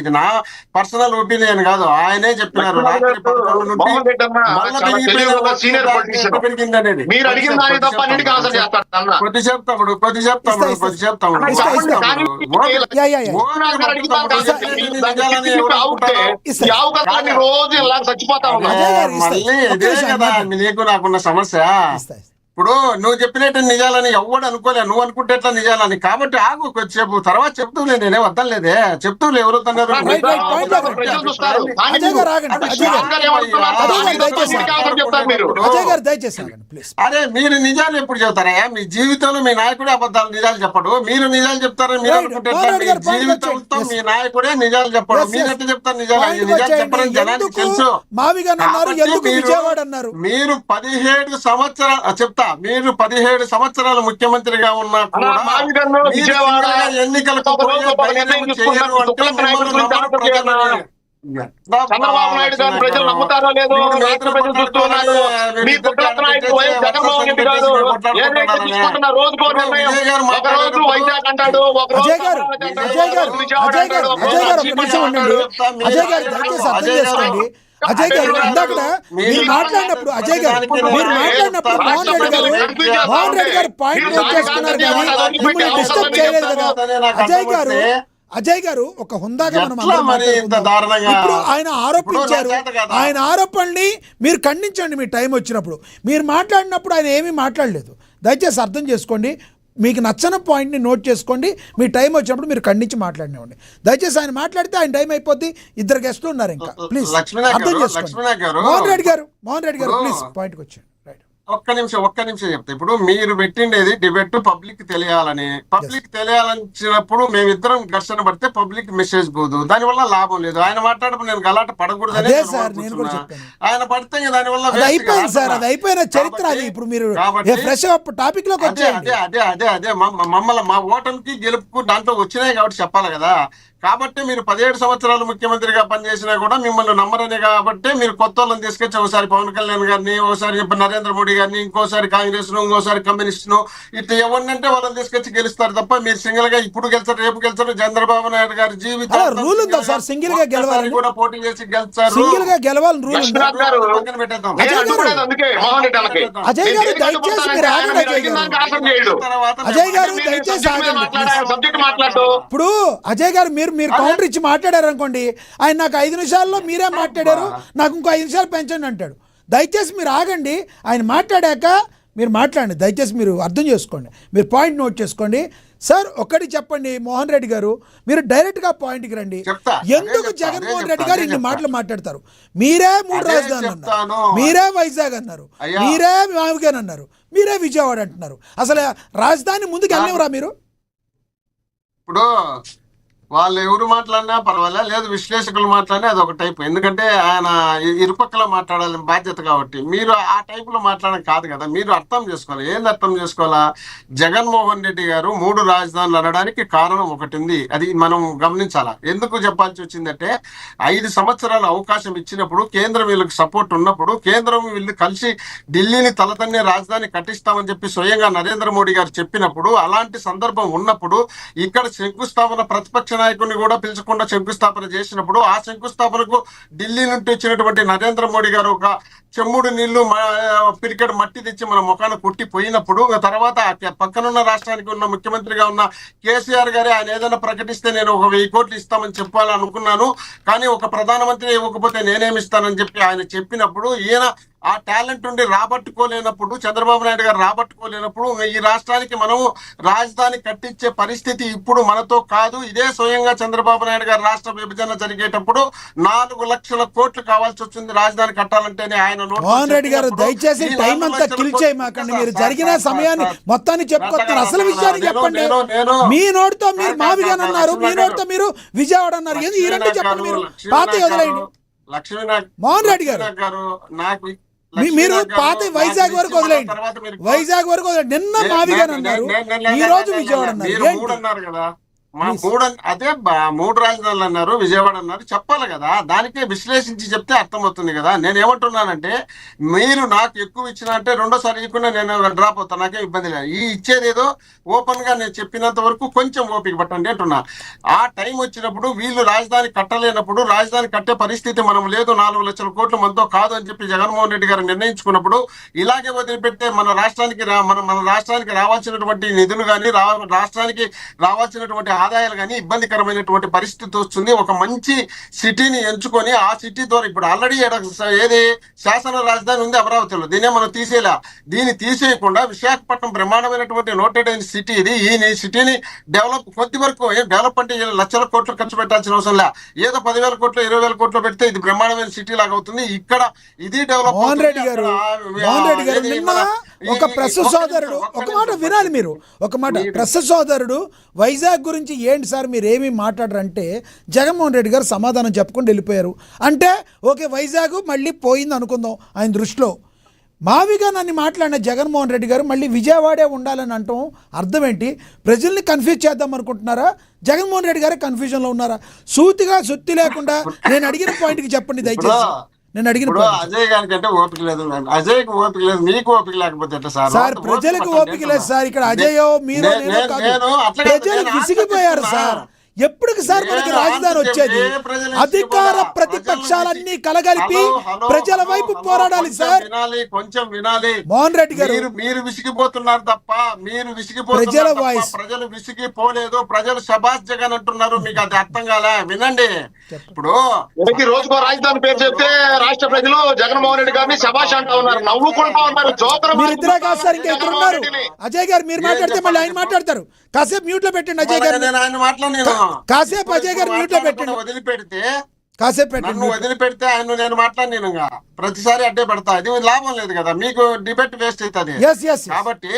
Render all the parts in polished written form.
ఇది నా personal opinion కాదు, ఆయనే చెప్పినారు రాత్రి 11 నుండి పెరిగింది అనేది. కొద్ది చెప్తాడు మళ్ళీ ఇదే కదా నీకు నాకున్న సమస్య. ఇప్పుడు నువ్వు చెప్పినట్టు నిజాలని ఎవడు అనుకోలే, నువ్వు అనుకుంటే ఎట్లా నిజాలని. కాబట్టి ఆగు కొద్దిసేపు, తర్వాత చెప్తూలే, నేనే వద్దలేదే, చెప్తూలే. ఎవరు తన్నారు అరే మీరు నిజాలు ఎప్పుడు చెబుతారా? మీ జీవితంలో మీ నాయకుడే అబద్ధాలు నిజాలు చెప్పడు, మీరు నిజాలు చెప్తారని మీరు అనుకుంటే జీవితంతో మీ నాయకుడే నిజాలు చెప్పడు. మీరు ఎట్లా చెప్తారు నిజాలు? నిజాలు చెప్పడం జనానికి తెలుసు. మీరు 17 సంవత్సరాలు చెప్తా, మీరు 17 సంవత్సరాలు ముఖ్యమంత్రిగా ఉన్నా కూడా ఎన్నికలకు చంద్రబాబు నాయుడు గారు ప్రజలు నమ్ముతారో లేదో చూస్తున్నారు. మీ గుజరాత్ నాయకుడు వైఎస్ జగన్మోహన్ రెడ్డి గారు తీసుకుంటున్న రోజుకో నిర్ణయం. ఒక రోజు వైజాగ్ అంటాడు, ఒక రోజు అజయ్ గారు ఇందాక మీరు మాట్లాడినప్పుడు మోహన్ రెడ్డి గారు పాయింట్ నోట్ చేసుకున్నారు కానీ మిమ్మల్ని డిస్టర్బ్ చేయలేదు కదా. అజయ్ గారు ఒక హుందాగా ఇప్పుడు ఆయన ఆరోపించారు, ఆయన ఆరోపణని మీరు ఖండించండి మీ టైం వచ్చినప్పుడు. మీరు మాట్లాడినప్పుడు ఆయన ఏమీ మాట్లాడలేదు, దయచేసి అర్థం చేసుకోండి. మీకు నచ్చని పాయింట్ని నోట్ చేసుకోండి, మీ టైం వచ్చినప్పుడు మీరు ఖండించి మాట్లాడినవ్వండి. దయచేసి ఆయన మాట్లాడితే ఆయన టైం అయిపోద్ది, 2 గెస్టులు ఉన్నారు ఇంకా, ప్లీజ్ అర్థం చేసుకోండి. మోహన్ రెడ్డి గారు ప్లీజ్ పాయింట్కి వచ్చాడు. ఒక్క నిమిషం చెప్తా. ఇప్పుడు మీరు పెట్టిండేది డిబేట్ పబ్లిక్ తెలియాలనిచ్చినప్పుడు మేమిద్దరం ఘర్షణ పడితే పబ్లిక్ మెసేజ్ పోదు, దానివల్ల లాభం లేదు. ఆయన మాట్లాడప్పుడు నేను గలాట పడకూడదని ఆయన పడితే దానివల్ల అయిపోయింది సార్, అది అయిపోయిన చరిత్ర. అది ఇప్పుడు మీరు ఫ్రెష్ టాపిక్ లోకి అదే మమ్మల్ని మా ఓటమికి గెలుపుకు దాంట్లో వచ్చినాయి కాబట్టి చెప్పాలి కదా. కాబట్టి మీరు 17 సంవత్సరాలు ముఖ్యమంత్రిగా పనిచేసినా కూడా మిమ్మల్ని నమ్మరనే కాబట్టి మీరు కొత్త వాళ్ళని తీసుకొచ్చి ఒకసారి పవన్ కళ్యాణ్ గారిని, ఒకసారి నరేంద్ర మోడీ గారిని, ఇంకోసారి కాంగ్రెస్ ను, ఇంకోసారి కమ్యూనిస్ట్ ను, ఇట్లా ఎవరినంటే వాళ్ళని తీసుకొచ్చి గెలుస్తారు తప్ప మీరు సింగిల్ గా ఇప్పుడు గెలిచారు, రేపు గెలిచారు. చంద్రబాబు నాయుడు గారి జీవితం కూడా పోటీ చేసి గెలిచారు. ఇప్పుడు అజయ్ గారు మీరు కౌంటర్ ఇచ్చి మాట్లాడారు అనుకోండి, ఆయన నాకు 5 నిమిషాల్లో మీరే మాట్లాడారు, నాకు ఇంకో 5 నిమిషాలు పెంచండి అంటాడు. దయచేసి మీరు ఆగండి, ఆయన మాట్లాడాక మీరు మాట్లాడండి. దయచేసి మీరు అర్థం చేసుకోండి, మీరు పాయింట్ నోట్ చేసుకోండి. సార్ ఒక్కటి చెప్పండి మోహన్ రెడ్డి గారు, మీరు డైరెక్ట్గా పాయింట్కి రండి. ఎందుకు జగన్మోహన్ రెడ్డి గారు ఇన్ని మాటలు మాట్లాడతారు? మీరే 3 రాజధానులు అన్నారు, మీరే వైజాగ్ అన్నారు, మీరే మావిగాన్ అన్నారు, మీరే విజయవాడ అంటున్నారు. అసలు రాజధాని ముందుకు వెళ్ళినవరా మీరు? ఇప్పుడు వాళ్ళు ఎవరు మాట్లాడినా పర్వాలే, లేదు విశ్లేషకులు మాట్లాడినా అది ఒక టైపు. ఎందుకంటే ఆయన ఇరుపక్కల మాట్లాడాలని బాధ్యత కాబట్టి మీరు ఆ టైపులో మాట్లాడడం కాదు కదా. మీరు అర్థం చేసుకోవాలి. ఏంది అర్థం చేసుకోవాలా? జగన్మోహన్ రెడ్డి గారు 3 రాజధానులు అనడానికి కారణం ఒకటి ఉంది, అది మనం గమనించాలా. ఎందుకు చెప్పాల్సి వచ్చిందంటే 5 సంవత్సరాల అవకాశం ఇచ్చినప్పుడు, కేంద్రం వీళ్ళకి సపోర్ట్ ఉన్నప్పుడు, కేంద్రం వీళ్ళు కలిసి ఢిల్లీని తలతన్నే రాజధాని కట్టిస్తామని చెప్పి స్వయంగా నరేంద్ర మోడీ గారు చెప్పినప్పుడు, అలాంటి సందర్భం ఉన్నప్పుడు ఇక్కడ శంకుస్థాపన ప్రతిపక్ష నాయకుడిని కూడా పిలుచకుండా శంకుస్థాపన చేసినప్పుడు, ఆ శంకుస్థాపనకు ఢిల్లీ నుండి వచ్చినటువంటి నరేంద్ర మోడీ గారు ఒక చెమ్ముడు నీళ్లు పిరికెడు మట్టి తెచ్చి మన ముఖాన కొట్టిపోయినప్పుడు, తర్వాత పక్కనున్న రాష్ట్రానికి ఉన్న ముఖ్యమంత్రిగా ఉన్న కేసీఆర్ గారే ఆయన ఏదైనా ప్రకటిస్తే నేను ఒక 1000 కోట్లు ఇస్తామని చెప్పాలనుకున్నాను, కానీ ఒక ప్రధానమంత్రి ఇవ్వకపోతే నేనేమి ఇస్తానని చెప్పి ఆయన చెప్పినప్పుడు, ఈయన ఆ టాలెంట్ ఉండి రాబట్టుకోలేనప్పుడు, చంద్రబాబు నాయుడు గారు రాబట్టుకోలేనప్పుడు, ఈ రాష్ట్రానికి మనము రాజధాని కట్టించే పరిస్థితి ఇప్పుడు మనతో కాదు. ఇదే స్వయంగా చంద్రబాబు నాయుడు గారు రాష్ట్ర విభజన జరిగేటప్పుడు 4 లక్షల కోట్లు కావాల్సి వచ్చింది రాజధాని కట్టాలంటేనే. ఆయన మోహన్ రెడ్డి గారు దయచేసి టైం అంతా కిల్ చేయమాకండి, మీరు జరిగిన సమయాన్ని మొత్తాన్ని చెప్పుకొస్తున్నారు. అసలు విషయాన్ని చెప్పండి. మీ నోటితో మీరు మావిగాన్ అన్నారు, మీ నోటితో మీరు విజయవాడ అన్నారు, ఈ రెండు చెప్పండి. మీరు పాత వదిలేయండి. మోహన్ రెడ్డి గారు మీరు పాత వైజాగ్ వరకు వదిలేయండి, వైజాగ్ వరకు వదిలేండి. నిన్న మావిగాన్ అన్నారు, ఈ రోజు విజయవాడ అన్నారు. మా మూడు రాజధానులు అన్నారు, విజయవాడ అన్నారు, చెప్పాలి కదా. దానికే విశ్లేషించి చెప్తే అర్థమవుతుంది కదా. నేను ఏమంటున్నానంటే, మీరు నాకు ఎక్కువ ఇచ్చిన అంటే రెండోసారి ఇవ్వకుండా నేను డ్రాప్ అవుతాను, నాకేం ఇబ్బంది లేదు. ఈ ఇచ్చేది ఏదో ఓపెన్ గా నేను చెప్పినంత వరకు కొంచెం ఓపిక పట్టండి అంటున్నా. ఆ టైం వచ్చినప్పుడు వీళ్ళు రాజధాని కట్టలేనప్పుడు, రాజధాని కట్టే పరిస్థితి మనం లేదు, 4 లక్షల కోట్లు మనతో కాదు అని చెప్పి జగన్మోహన్ రెడ్డి గారు నిర్ణయించుకున్నప్పుడు, ఇలాగే వదిలిపెడితే మన రాష్ట్రానికి రావాల్సినటువంటి నిధులు కానీ రాష్ట్రానికి రావాల్సినటువంటి ఆదాయాలు కానీ ఇబ్బందికరమైనటువంటి పరిస్థితి వస్తుంది. ఒక మంచి సిటీని ఎంచుకొని ఆ సిటీ ద్వారా ఇప్పుడు ఆల్రెడీ ఏది శాసన రాజధాని ఉంది అమరావతిలో, దీనే మనం తీసేలా. దీన్ని తీసేయకుండా విశాఖపట్నం బ్రహ్మాండమైనటువంటి నోటెడ్ అయిన సిటీ ఇది. ఈ సిటీని డెవలప్ కొద్ది వరకు, డెవలప్ అంటే లక్షల కోట్లు ఖర్చు పెట్టాల్సిన అవసరం లే, ఏదో 10,000 కోట్లు 20,000 కోట్లు పెడితే ఇది బ్రహ్మాండమైన సిటీ లాగా అవుతుంది. ఇక్కడ ఇది డెవలప్. మోహన్ రెడ్డి గారు నిన్న ఒక ప్రెస్ సోదరుడు ఒక మాట వినాలి మీరు, ఒక మాట. ప్రెస్ సోదరుడు వైజాగ్ గురించి ఏంటి సార్ మీరు ఏమీ మాట్లాడరంటే జగన్మోహన్ రెడ్డి గారు సమాధానం చెప్పుకొని వెళ్ళిపోయారు. అంటే ఓకే వైజాగ్ మళ్ళీ పోయింది అనుకుందాం ఆయన దృష్టిలో. మావిగా నన్ను మాట్లాడిన జగన్మోహన్ రెడ్డి గారు మళ్ళీ విజయవాడే ఉండాలని అంటాం అర్థం ఏంటి? ప్రజల్ని కన్ఫ్యూజ్ చేద్దాం అనుకుంటున్నారా? జగన్మోహన్ రెడ్డి గారే కన్ఫ్యూజన్లో ఉన్నారా? సూతిగా సుత్తి లేకుండా నేను అడిగిన పాయింట్కి చెప్పండి దయచేసి. నేను అడిగిన అజయ్ గారికి అంటే ఓపిక లేదు, అజయ్కి ఓపిక లేదు, మీకు ఓపిక లేకపోతే సార్ ప్రజలకు ఓపిక లేదు సార్. ఇక్కడ అజయో మీరు ప్రజలు విసిగిపోయారు సార్. ఎప్పటికి సార్ మనకి రాజధాని వచ్చేది? అధికార ప్రతిపక్షాలన్నీ కలగలిపి ప్రజల వైపు పోరాడాలి సార్. కొంచెం వినాలి మోహన్ రెడ్డి గారు, మీరు విసిగిపోతున్నారు తప్ప ప్రజల వాయిస్ ప్రజలు విసిగిపోలేదు. ప్రజలు శబాష్ జగన్ అంటున్నారు, మీకు అది అర్థం కాలే. వినండి, ఇప్పుడు రోజుకో రాజధాని పేరు చెప్తే రాష్ట్ర ప్రజలు జగన్మోహన్ రెడ్డి గారిని శబాష్ అంటూ ఉన్నారు, నవ్వుకుంటా ఉన్నారు. మీరు ఇద్దరే కాదు సార్, ఇంకా ఇద్దరు ఉన్నారు. అజయ్ గారు మీరు మాట్లాడితే మళ్ళీ ఆయన మాట్లాడతారు. కాసేపు మ్యూట్ లో పెట్టండి అజయ్ గారు. ఆయన మాట్లాడిన కాసేపు అజయ్ గారు మ్యూట్ లో పెట్టండి. వదిలిపెడితే కాసేపు పెట్టండి. వదిలిపెడితే ఆయన నేను మాట్లాడినా ప్రతిసారి అడ్డే పెడతా, అది లాభం లేదు కదా, మీకు డిబేట్ వేస్ట్ అవుతుంది. కాబట్టి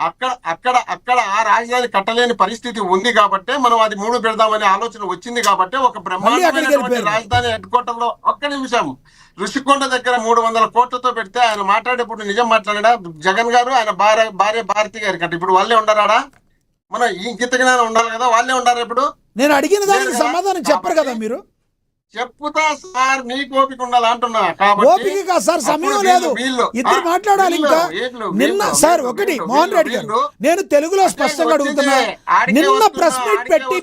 అక్కడ ఆ రాజధాని కట్టలేని పరిస్థితి ఉంది కాబట్టి మనం అది 3 పెడదామనే ఆలోచన వచ్చింది కాబట్టి ఒక బ్రహ్మాండమైనటువంటి రాజధాని హెడ్ క్వార్టర్ లో ఒక్క నిమిషం ఋషికొండ దగ్గర 300 కోట్లతో పెడితే ఆయన మాట్లాడేప్పుడు నిజం మాట్లాడా జగన్ గారు, ఆయన భార్య భారతి గారి కంటే ఇప్పుడు వాళ్ళే ఉండరాడా? మన ఇంకితగానే ఉండాలి కదా, వాళ్ళే ఉండాలి. ఇప్పుడు నేను అడిగిన దానికి సమాధానం చెప్పరు కదా మీరు. చెప్పుతా సార్, మీకు ఓపిక ఉండాలి అంటున్నా. ఓపిక సార్ సమయం లేదు, ఇద్దరు మాట్లాడాలి. ఇంకా నిన్న సార్ ఒకటి మోహన్ రెడ్డి గారు, నేను తెలుగులో స్పష్టంగా అడుగుతున్నా. నిన్న ప్రెస్ మీట్ పెట్టి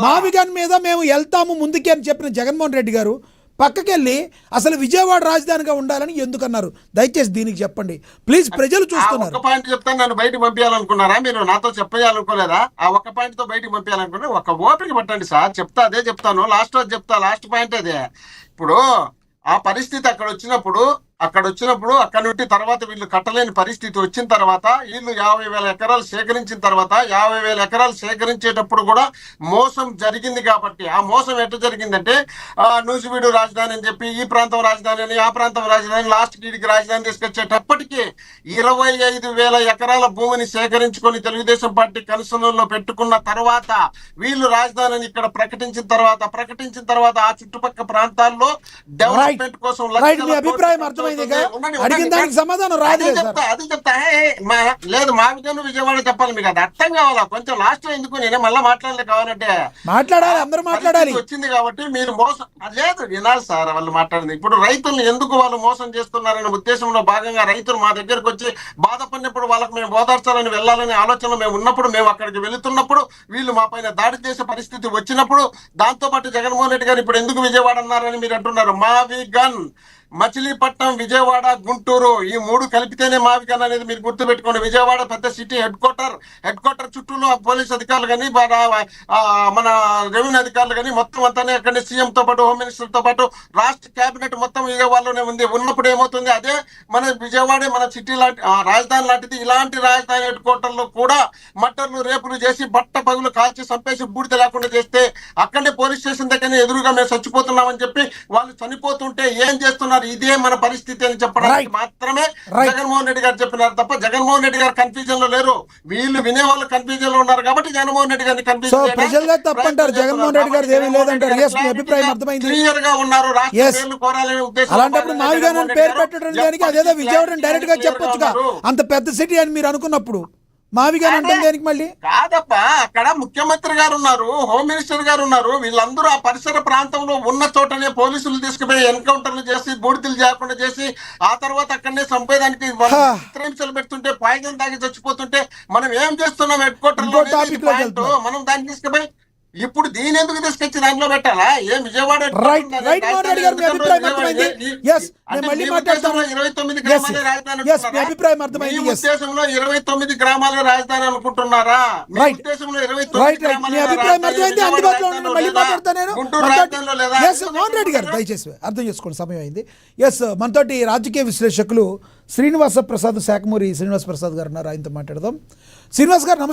మావిగన్ మీద మేము వెళ్తాము ముందుకి అని చెప్పిన జగన్మోహన్ రెడ్డి గారు పక్కకెళ్ళి అసలు విజయవాడ రాజధానిగా ఉండాలని ఎందుకన్నారు? దయచేసి దీనికి చెప్పండి ప్లీజ్, ప్రజలు చూస్తున్నారు. ఒక పాయింట్ చెప్తాను, నన్ను బయటకు పంపించాలనుకున్నారా మీరు? నాతో చెప్పాలనుకోలేదా? ఆ ఒక్క పాయింట్ తో బయటకు పంపించాలనుకున్నా ఒక ఓపిక పట్టండి సార్, చెప్తా, అదే చెప్తాను. లాస్ట్ రోజు చెప్తా, లాస్ట్ పాయింట్ అదే. ఇప్పుడు ఆ పరిస్థితి అక్కడ వచ్చినప్పుడు అక్కడ నుండి తర్వాత వీళ్ళు కట్టలేని పరిస్థితి వచ్చిన తర్వాత వీళ్ళు 50,000 ఎకరాలు సేకరించిన తర్వాత 50,000 ఎకరాలు సేకరించేటప్పుడు కూడా మోసం జరిగింది. కాబట్టి ఆ మోసం ఎట్లా జరిగిందంటే నూజివీడు రాజధాని అని చెప్పి ఈ ప్రాంతం రాజధాని అని, ఆ ప్రాంతం రాజధాని, లాస్ట్ వీడికి రాజధాని తీసుకొచ్చేటప్పటికి 25,000 ఎకరాల భూమిని సేకరించుకొని తెలుగుదేశం పార్టీ కన్సర్న్లో పెట్టుకున్న తర్వాత వీళ్ళు రాజధానిని ఇక్కడ ప్రకటించిన తర్వాత ఆ చుట్టుపక్కల ప్రాంతాల్లో డెవలప్మెంట్ కోసం అడిగిన దానికి సమాధానం రాదు. అది చెప్తా లేదు, మావిగను విజయవాడ చెప్పాలి, మీకు అది అర్థం కావాలా? కొంచెం లాస్ట్ లో ఎందుకు నేనే మళ్ళీ మాట్లాడలే, కావాలంటే మాట్లాడాలి, అందరూ మాట్లాడాలి. వచ్చింది కాబట్టి మీరు మోసం లేదు వినాలి సార్. వాళ్ళు మాట్లాడింది ఇప్పుడు రైతుల్ని ఎందుకు వాళ్ళు మోసం చేస్తున్నారనే ఉద్దేశంలో భాగంగా రైతులు మా దగ్గరకు వచ్చి బాధపడినప్పుడు వాళ్ళకి మేము ఓదార్చాలని వెళ్ళాలనే ఆలోచనలో మేము ఉన్నప్పుడు, మేము అక్కడికి వెళుతున్నప్పుడు వీళ్ళు మా పైన దాడి చేసే పరిస్థితి వచ్చినప్పుడు, దాంతో పాటు జగన్మోహన్ రెడ్డి గారు ఇప్పుడు ఎందుకు విజయవాడ అన్నారని మీరు అంటున్నారు. మావిగన్ మచిలీపట్నం, విజయవాడ, గుంటూరు ఈ 3 కలిపితేనే మావిగన్ అనేది మీరు గుర్తుపెట్టుకోండి. విజయవాడ పెద్ద సిటీ హెడ్ క్వార్టర్ చుట్టూలో పోలీస్ అధికారులు కానీ మన రెవెన్యూ అధికారులు కానీ మొత్తం అంతానే అక్కడనే సీఎం తో పాటు హోమ్ మినిస్టర్ తో పాటు రాష్ట్ర కేబినెట్ మొత్తం విజయవాడలోనే ఉంది. ఉన్నప్పుడు ఏమవుతుంది, అదే మన విజయవాడే మన సిటీ లాంటి రాజధాని లాంటిది. ఇలాంటి రాజధాని హెడ్ క్వార్టర్ లో కూడా మట్టర్లు రేపులు చేసి బట్ట పగులు కాల్చి చంపేసి బూడిద లేకుండా చేస్తే అక్కడే పోలీస్ స్టేషన్ దగ్గర ఎదురుగా మేము చచ్చిపోతున్నామని చెప్పి వాళ్ళు చనిపోతుంటే ఏం చేస్తున్నారు? ఇదే మన పరిస్థితి అని చెప్పడానికి మాత్రమే జగన్మోహన్ రెడ్డి గారు చెప్పినారు తప్ప జగన్మోహన్ రెడ్డి గారు కన్ఫ్యూజన్ లో లేరు. వీళ్ళు వినేవాళ్ళు కన్ఫ్యూజన్ లో ఉన్నారు కాబట్టి జగన్మోహన్ రెడ్డి గారిని కన్ఫ్యూజన్ తప్పంటారు. జగన్మోహన్ రెడ్డి గారు ఏమీ లేదంటారు. అభిప్రాయం అర్థమైంది, క్లియర్ గా ఉన్నారు. కోరాలనే ఉద్దేశం. అలాంటప్పుడు మావిగన్ పేరు పెట్టడం దానికి అదేదో విజయవాడ డైరెక్ట్ గా చెప్పొచ్చుగా, అంత పెద్ద సిటీ అని మీరు అనుకున్నప్పుడు. మావి గారు అంటే దేనికి మళ్ళీ? కాదప్పా, అక్కడ ముఖ్యమంత్రి గారు ఉన్నారు, హోమ్ మినిస్టర్ గారు ఉన్నారు, వీళ్ళందరూ ఆ పరిసర ప్రాంతంలో ఉన్న చోటనే పోలీసులు తీసుకుపోయి ఎన్కౌంటర్లు చేసి బూడిదలు చేయకుండా చేసి ఆ తర్వాత అక్కడనే చంపేదానికి చిత్రహింసలు పెడుతుంటే పాయిజన్ తాగి చచ్చిపోతుంటే మనం ఏం చేస్తున్నాం హెడ్ క్వార్టర్ ఇంకో topic లోకి వెళ్తున్నాం. మనం దాన్ని తీసుకుపోయి ఇప్పుడు దీని ఎందుకు తీసుకొచ్చి దాంట్లో పెట్టాలా? ఏం విజయవాడ రైట్ రైట్ మోహన్ గారు, మీ అభిప్రాయం అర్థమైంది. ఎస్, నేను మళ్ళీ మాట్లాడతాను. 29 Yes, గ్రామాలే రాజధాని yes, మీ అనుకుంటున్నారా? అభిప్రాయం అర్థమైంది. మీ Yes. ఉద్దేశంలో 29 గ్రామాలే రాజధాని అనుకుంటున్నారా? మీ Right. ఉద్దేశంలో రైట్ 29 రైట్, మీ గ్రామాలే అభిప్రాయం రాజధాని, అర్థమైంది. విజయవాడ అందుబాటులో రాజధానిలో మళ్ళీ లేదా? మాట్లాడతాను నేను. గుంటూరు రాజధానిలో లేదా? ఎస్ మోహన్ రెడ్డి గారు, దయచేసి అర్థం చేసుకోండి, సమయం అయింది. ఎస్, మనతోటి రాజకీయ విశ్లేషకులు శ్రీనివాస ప్రసాద్, శాఖమూరి శ్రీనివాస ప్రసాద్ గారు ఉన్నారు, ఆయనతో మాట్లాడదాం. శ్రీనివాస్ గారు నమస్తే.